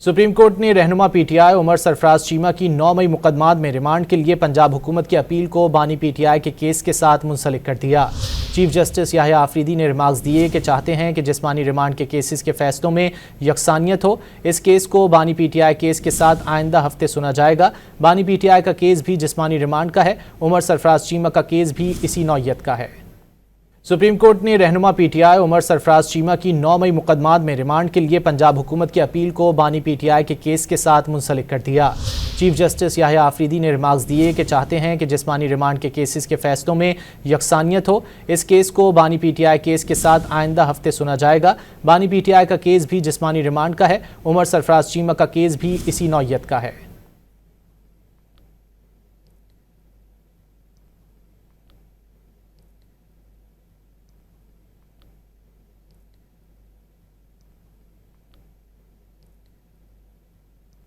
Supreme court ने रहनुमा PTI Umar Sarfaraz Cheema की 9 मई मुकदमात में रिमांड के लिए पंजाब हुकूमत की अपील को बानी पीटीआई के केस के साथ मुंसलिक कर दिया। चीफ जस्टिस याहिया आफरीदी ने रिमार्क्स दिए कि चाहते हैं कि जिस्मानी रिमांड के केसेस के फैसलों में यकसानियत हो। इस केस को बानी पीटीआई केस के साथ आइंदा हफ्ते सुना जाएगा। बानी पीटीआई का केस भी जिस्मानी रिमांड का है। उमर सरफराज चीमा का केस भी इसी नौइयत का है। सुप्रीम कोर्ट ने रहनुमा पीटीआई उमर सरफराज चीमा की 9 मई मुकदमात में रिमांड के लिए पंजाब हुकूमत की अपील को बानी पीटीआई के केस के साथ मुंसलिक कर दिया। चीफ जस्टिस याहिया आफरीदी ने रिमार्क्स दिए कि चाहते हैं कि जिस्मानी रिमांड के केसेस के फैसलों में यकसानियत हो। इस केस को बानी पीटीआई केस के साथ आइंदा हफ्ते सुना जाएगा। बानी पीटीआई का केस भी जिस्मानी रिमांड का है। उमर सरफराज चीमा का केस भी इसी नौइयत का है।